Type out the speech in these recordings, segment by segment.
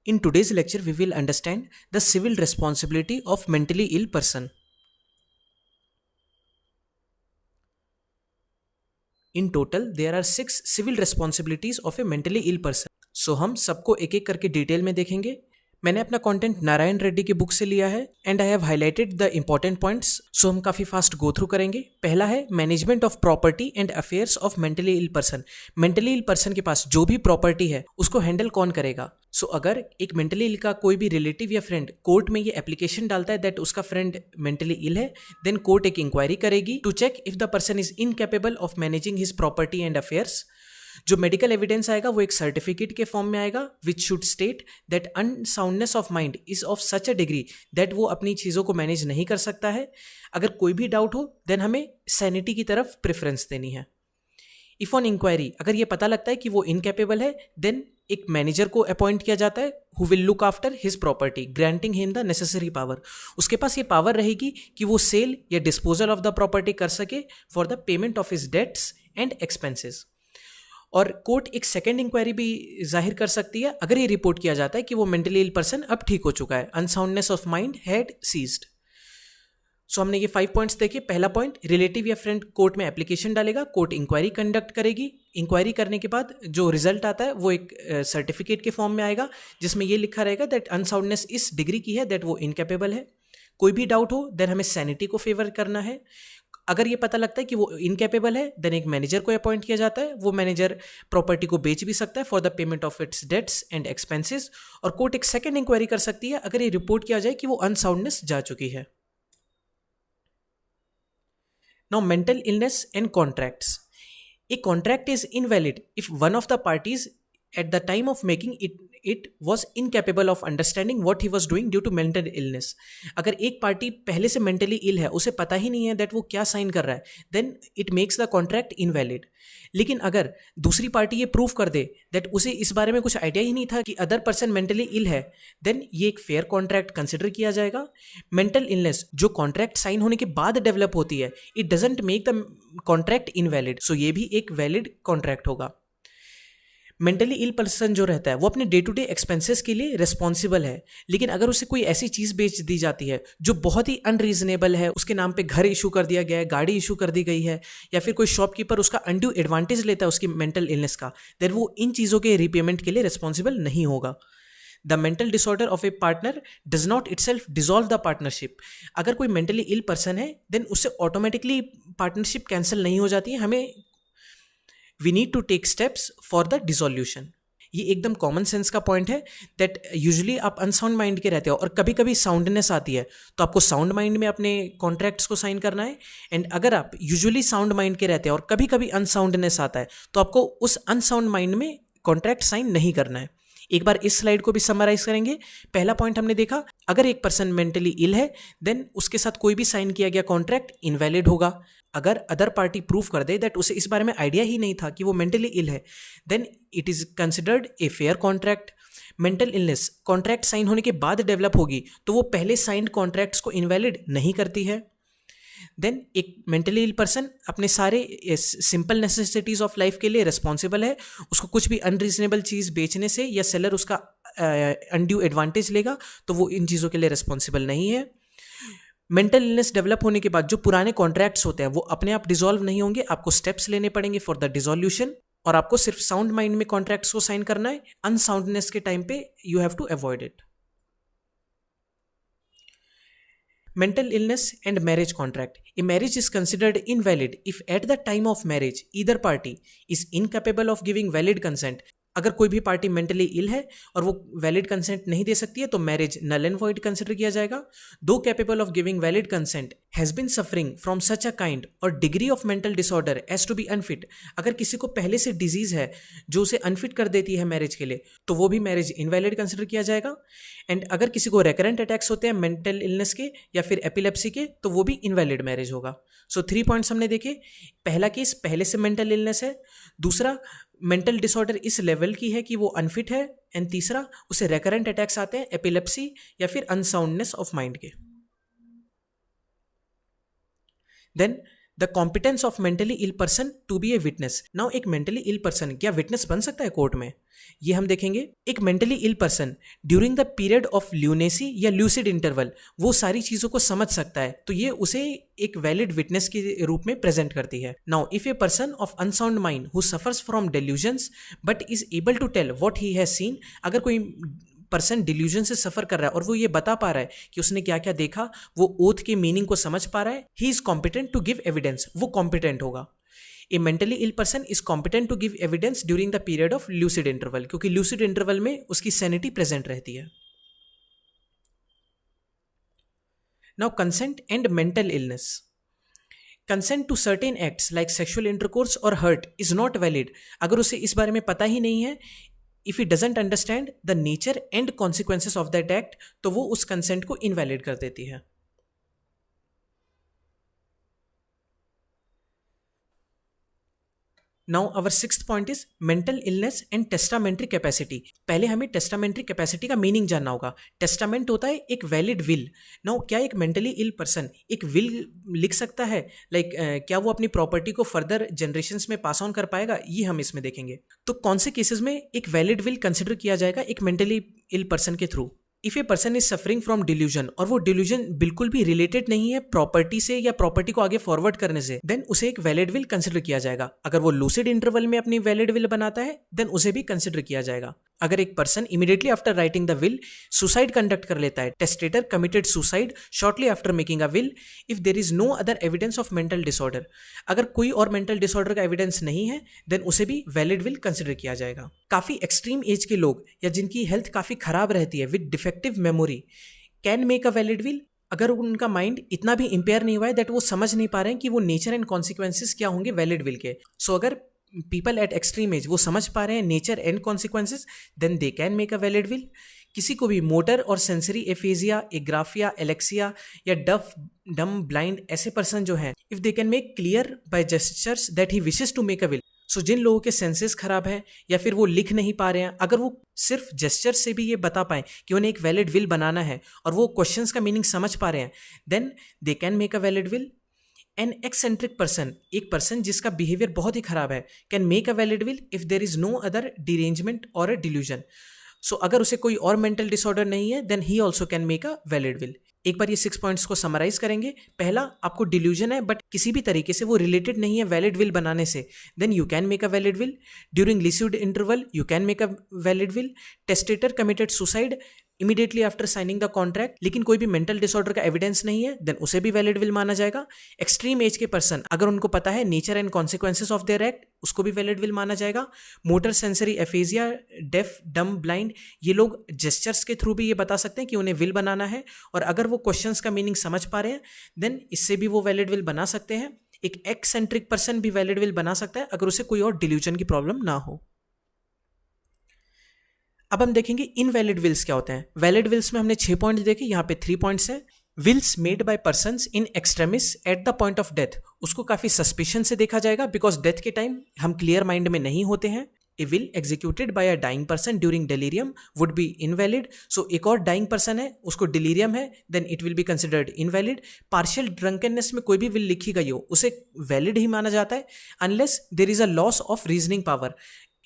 In today's lecture, we will understand the civil responsibility of mentally ill person. In total, there are 6 civil responsibilities of a mentally ill person. So हम सबको एक एक करके detail में देखेंगे. मैंने अपना कंटेंट नारायण रेड्डी की बुक से लिया है and I have highlighted the important points. So हम काफ़ी फास्ट गो थ्रू करेंगे. पहला है management of property and affairs of mentally ill person. Mentally ill person के पास जो भी प्रॉपर्टी है उसको हैंडल कौन करेगा. सो अगर एक मेंटली इल का कोई भी रिलेटिव या फ्रेंड कोर्ट में ये एप्लीकेशन डालता है दैट उसका फ्रेंड मेंटली इल है, देन कोर्ट एक इंक्वायरी करेगी to check if the person is incapable of managing his property and affairs. जो मेडिकल एविडेंस आएगा वो एक सर्टिफिकेट के फॉर्म में आएगा which should state that unsoundness of mind is of such a degree that वो अपनी चीज़ों को मैनेज नहीं कर सकता है. अगर कोई भी डाउट हो देन हमें सैनिटी की तरफ प्रेफरेंस देनी है. इफ ऑन इंक्वायरी अगर ये पता लगता है कि वो इनकेपेबल है देन एक मैनेजर को अपॉइंट किया जाता है who will look after his property granting him the necessary power. उसके पास ये पावर रहेगी कि वो सेल या डिस्पोजल ऑफ द प्रॉपर्टी कर सके for the payment of his debts and expenses. और कोर्ट एक सेकेंड इंक्वायरी भी जाहिर कर सकती है अगर ये रिपोर्ट किया जाता है कि वो मेंटली इल पर्सन अब ठीक हो चुका है, unsoundness of mind had ceased. So हमने ये 5 पॉइंट्स देखे. पहला पॉइंट, रिलेटिव या फ्रेंड कोर्ट में एप्लीकेशन डालेगा, कोर्ट इंक्वायरी कंडक्ट करेगी. इंक्वायरी करने के बाद जो रिजल्ट आता है वो एक सर्टिफिकेट के फॉर्म में आएगा जिसमें ये लिखा रहेगा दैट अनसाउंडनेस इस डिग्री की है दैट वो इनकेपेबल है. कोई भी डाउट हो देन हमें सैनिटी को फेवर करना है. अगर ये पता लगता है कि वो इनकेपेबल है देन एक मैनेजर को अपॉइंट किया जाता है. वो मैनेजर प्रॉपर्टी को बेच भी सकता है for the payment of its debts and expenses. और कोर्ट एक सेकेंड इंक्वायरी कर सकती है अगर ये रिपोर्ट किया जाए कि वो अनसाउंडनेस जा चुकी है. Now, mental illness and contracts. A contract is invalid if one of the parties at the time of making it was incapable of understanding what he was doing due to mental illness. अगर एक party पहले से mentally ill है, उसे पता ही नहीं है दैट वो क्या साइन कर रहा है, then it makes the contract invalid. लेकिन अगर दूसरी पार्टी ये प्रूव कर दे दैट उसे इस बारे में कुछ आइडिया ही नहीं था कि अदर पर्सन मेंटली इल है, देन ये एक फेयर कॉन्ट्रैक्ट कंसिडर किया जाएगा. मेंटल इलनेस जो कॉन्ट्रैक्ट साइन होने के बाद डेवलप होती है, it doesn't make the contract invalid. So ये भी एक वैलिड कॉन्ट्रैक्ट होगा. मेंटली इल पर्सन जो रहता है वो अपने डे टू डे एक्सपेंसेस के लिए रिस्पॉन्सिबल है, लेकिन अगर उसे कोई ऐसी चीज़ बेच दी जाती है जो बहुत ही अनरीजनेबल है, उसके नाम पे घर इशू कर दिया गया है, गाड़ी इशू कर दी गई है, या फिर कोई शॉपकीपर उसका अनड्यू एडवांटेज लेता है उसकी मेंटल इलनेस का, देन वो इन चीज़ों के रीपेमेंट के लिए रिस्पॉन्सिबल नहीं होगा. The mental disorder of A partner does not itself dissolve the partnership. अगर कोई मेंटली इल पर्सन है देन उससे ऑटोमेटिकली पार्टनरशिप कैंसिल नहीं हो जाती है. हमें we need to take steps for the dissolution. ये एकदम कॉमन सेंस का पॉइंट है दैट यूजुअली आप अनसाउंड माइंड के रहते हो और कभी कभी साउंडनेस आती है तो आपको साउंड माइंड में अपने कॉन्ट्रैक्ट्स को साइन करना है. एंड अगर आप यूजुअली साउंड माइंड के रहते हैं और कभी कभी अनसाउंडनेस आता है तो आपको उस अनसाउंड माइंड में कॉन्ट्रैक्ट साइन नहीं करना है. एक बार इस स्लाइड को भी समराइज करेंगे. पहला पॉइंट हमने देखा, अगर एक पर्सन मेंटली इल है देन उसके साथ कोई भी साइन किया गया कॉन्ट्रैक्ट इनवैलिड होगा. अगर अदर पार्टी प्रूव कर दे दैट उसे इस बारे में आइडिया ही नहीं था कि वो मेंटली इल है, then it is considered a fair contract. Mental illness contract sign होने के बाद डेवलप होगी तो वो पहले साइंड कॉन्ट्रैक्ट्स को इनवैलिड नहीं करती है. देन एक मेंटली इल पर्सन अपने सारे सिंपल नेसेसिटीज़ ऑफ लाइफ के लिए रिस्पॉन्सिबल है. उसको कुछ भी अनरीजनेबल चीज़ बेचने से या सेलर उसका अनड्यू एडवांटेज लेगा तो वो इन चीज़ों के लिए रिस्पॉन्सिबल नहीं है. मेंटल इलनेस डेवलप होने के बाद जो पुराने कॉन्ट्रैक्ट्स होते हैं वो अपने आप डिसॉल्व नहीं होंगे, आपको स्टेप्स लेने पड़ेंगे फॉर द डिसॉल्यूशन. और आपको सिर्फ साउंड माइंड में कॉन्ट्रैक्ट्स को साइन करना है. अनसाउंडनेस के टाइम पे you have to avoid it. Mental illness and marriage contract. A marriage is considered invalid if at the time of marriage either party is incapable of giving valid consent. अगर कोई भी party mentally ill है और वो valid consent नहीं दे सकती है तो marriage null and void consider किया जाएगा. Though capable of giving valid consent has been suffering from such a kind or degree of mental disorder as to be unfit. अगर किसी को पहले से डिजीज है जो उसे अनफिट कर देती है मैरिज के लिए तो वो भी मैरिज इनवैलिड कंसिडर किया जाएगा. एंड अगर किसी को रेकरेंट अटैक्स होते हैं मेंटल इलनेस के या फिर एपिलेप्सी के तो वो भी इनवैलिड मैरिज होगा. सो 3 पॉइंट्स हमने देखे. पहला केस पहले से मेंटल इलनेस है, दूसरा मेंटल डिसऑर्डर इस लेवल की है कि वो अनफिट है, एंड तीसरा उसे रेकरेंट अटैक्स आते हैं एपिलेप्सी या फिर अनसाउंडनेस ऑफ माइंड के. Then the competence of mentally ill person to be a witness. Now एक मेंटली इल पर्सन क्या विटनेस बन सकता है कोर्ट में, ये हम देखेंगे। एक mentally ill person during the period of lunacy या ल्यूसिड इंटरवल वो सारी चीजों को समझ सकता है, तो ये उसे एक वैलिड विटनेस के रूप में प्रेजेंट करती है। Now if a person of unsound mind who suffers from delusions but is able to tell what he has seen, अगर कोई पर्सन डिल्यूजन से सफर कर रहा है और वो ये बता पा रहा है कि उसने क्या क्या देखा, वो ओथ के मीनिंग को समझ पा रहा है, he is competent to give evidence, वो कॉम्पिटेंट होगा। A mentally ill person is competent to give evidence during the period of lucid interval, क्योंकि ल्यूसिड इंटरवल में उसकी सैनिटी प्रेजेंट रहती है। Now consent and mental illness. Consent to certain acts like sexual intercourse or hurt is not valid, अगर उसे इस बारे में पता ही नहीं है, if he doesn't understand the nature and consequences of that act, तो वो उस कंसेंट को इनवैलिड कर देती है। Now our sixth point is mental illness and testamentary capacity. पहले हमें टेस्टामेंट्री कैपेसिटी का मीनिंग जानना होगा। टेस्टामेंट होता है एक वैलिड विल। नाउ क्या एक मेंटली इल पर्सन एक विल लिख सकता है, लाइक क्या वो अपनी प्रॉपर्टी को फर्दर जनरेशंस में पास ऑन कर पाएगा, ये हम इसमें देखेंगे। तो कौन से केसेस में एक वैलिड विल कंसिडर किया जाएगा एक मेंटली इल पर्सन के through. If a person is suffering from delusion और वो डिल्यूजन बिल्कुल भी रिलेटेड नहीं है प्रॉपर्टी से या प्रॉपर्टी को आगे फॉरवर्ड करने से, देन उसे एक वैलिड विल कंसिडर किया जाएगा। अगर वो लूसिड इंटरवल में अपनी वैलिड विल बनाता है देन उसे भी कंसिडर किया जाएगा। अगर एक person immediately after writing the will suicide conduct कर लेता है, testator committed suicide shortly after making a will if there is no other evidence of mental disorder, अगर कोई और मेंटल डिसऑर्डर का एविडेंस नहीं है देन उसे भी वैलिड विल कंसिडर किया जाएगा। काफी एक्सट्रीम एज के लोग या जिनकी हेल्थ काफी खराब रहती है with defective memory can make a valid will, अगर उनका माइंड इतना भी इंपेयर नहीं हुआ है दैट वो समझ नहीं पा रहे हैं कि वो नेचर एंड कॉन्सिक्वेंसेस क्या होंगे वैलिड विल के। सो अगर पीपल एट एक्सट्रीम एज वो समझ पा रहे हैं nature and consequences then they can make a valid will. किसी को भी मोटर और सेंसरी एफेजिया, एग्राफिया, एलेक्सिया या डफ डम ब्लाइंड ऐसे पर्सन जो हैं if they can make clear by gestures that he wishes to make a will, so जिन लोगों के सेंसेस खराब है या फिर वो लिख नहीं पा रहे हैं, अगर वो सिर्फ जेस्चर से भी ये बता पाएं कि उन्हें एक वैलिड विल बनाना है और वो क्वेश्चंस का मीनिंग समझ पा रहे हैं then they can make a valid will. An eccentric person, एक पर्सन जिसका बिहेवियर बहुत ही खराब है, can make a valid will if there is no other derangement और अ डिल्यूजन। सो अगर उसे कोई और मेंटल डिसऑर्डर नहीं है then he also can make a valid will. एक बार ये 6 पॉइंट्स को समराइज करेंगे। पहला, आपको डिल्यूजन है बट किसी भी तरीके से वो रिलेटेड नहीं है वैलिड विल बनाने से, then you can make a valid will. During lucid interval you can make a valid will. Testator committed suicide immediately after signing the contract, लेकिन कोई भी मेंटल डिसऑर्डर का एविडेंस नहीं है देन उसे भी वैलिड विल माना जाएगा। एक्सट्रीम एज के पर्सन, अगर उनको पता है nature and consequences of their act, उसको भी वैलिड विल माना जाएगा। मोटर सेंसरी एफेजिया, डेफ डम ब्लाइंड, ये लोग जेस्चर्स के थ्रू भी ये बता सकते हैं कि उन्हें विल बनाना है और अगर वो क्वेश्चंस का मीनिंग समझ पा रहे हैं देन इससे भी वो वैलिड विल बना सकते हैं। एक एक्सेंट्रिक पर्सन भी वैलिड विल बना सकता है अगर उसे कोई और डिल्यूजन की प्रॉब्लम ना हो। अब हम देखेंगे इनवैलिड विल्स क्या होते हैं। वैलिड विल्स में हमने 6 पॉइंट देखे, यहाँ पे 3 पॉइंट्स हैं। Wills made by persons in extremis at the point of death, उसको काफी सस्पिशन से देखा जाएगा बिकॉज डेथ के टाइम हम क्लियर माइंड में नहीं होते हैं। A will executed by a dying person during delirium would be invalid. So एक और डाइंग पर्सन है, उसको डिलीरियम है, then it will be considered invalid. Partial drunkenness में कोई भी विल लिखी गई हो उसे वैलिड ही माना जाता है unless there is a loss of reasoning power.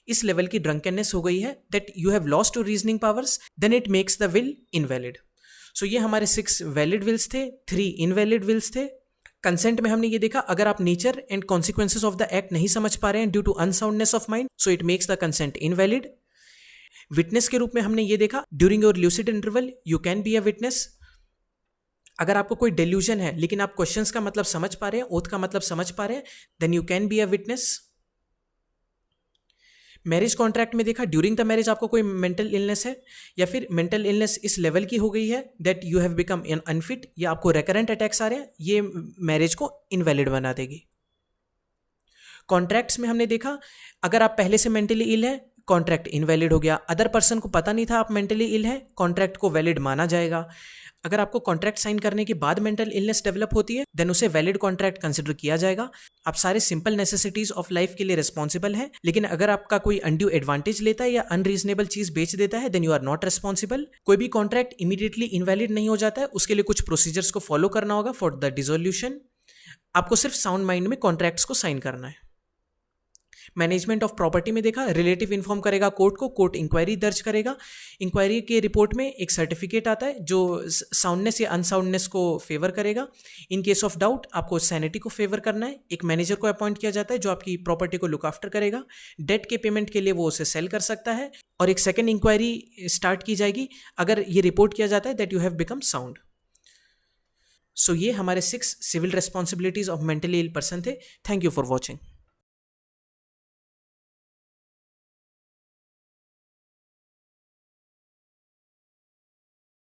इस लेवल की ड्रंकनेस हो गई है that you have lost to reasoning powers, then it makes the will invalid. So ये हमारे 6 वैलिड विल्स थे, 3 इनवैलिड विल्स थे। कंसेंट में हमने ये देखा, अगर आप nature and consequences of the act नहीं समझ पा रहे हैं due to unsoundness of mind, so it makes the consent invalid. Witness के रूप में हमने ये देखा, during your lucid interval you can be a witness. अगर आपको कोई डेल्यूजन है लेकिन आप क्वेश्चंस का मतलब समझ पा रहे हैं, ओथ का मतलब समझ पा रहे हैं, then you can be a witness. Marriage contract में देखा, ड्यूरिंग द मैरिज आपको कोई मेंटल इलनेस है या फिर मेंटल इलनेस इस लेवल की हो गई है that you have become unfit या आपको रेकरेंट अटैक्स आ रहे हैं, ये मैरिज को इनवैलिड बना देगी। कॉन्ट्रैक्ट्स में हमने देखा, अगर आप पहले से मेंटली इल है कॉन्ट्रैक्ट इनवैलिड हो गया। अदर पर्सन को पता नहीं था आप मेंटली इल है, कॉन्ट्रैक्ट को वैलिड माना जाएगा। अगर आपको कॉन्ट्रैक्ट साइन करने के बाद मेंटल इलनेस डेवलप होती है देन उसे वैलिड कॉन्ट्रैक्ट कंसिडर किया जाएगा। आप सारे सिंपल नेसेसिटीज ऑफ लाइफ के लिए रिस्पॉन्सिबल हैं, लेकिन अगर आपका कोई अनड्यू एडवांटेज लेता है या अनरीजनेबल चीज बेच देता है then you are not responsible. कोई भी कॉन्ट्रैक्ट इमीडिएटली इनवैलिड नहीं हो जाता है, उसके लिए कुछ प्रोसीजर्स को फॉलो करना होगा फॉर द डिसोल्यूशन। आपको सिर्फ साउंड माइंड में कॉन्ट्रैक्ट्स को साइन करना है। मैनेजमेंट ऑफ प्रॉपर्टी में देखा, रिलेटिव इन्फॉर्म करेगा कोर्ट को, कोर्ट इंक्वायरी दर्ज करेगा, इंक्वायरी के रिपोर्ट में एक सर्टिफिकेट आता है जो साउंडनेस या अनसाउंडनेस को फेवर करेगा। इन केस ऑफ डाउट आपको सैनिटी को फेवर करना है। एक मैनेजर को अपॉइंट किया जाता है जो आपकी प्रॉपर्टी को लुक आफ्टर करेगा। डेट के पेमेंट के लिए वो उसे सेल कर सकता है, और एक सेकेंड इंक्वायरी स्टार्ट की जाएगी अगर ये रिपोर्ट किया जाता है that you have become sound. So ये हमारे 6 civil responsibilities of mentally ill person थे। Thank you for watching.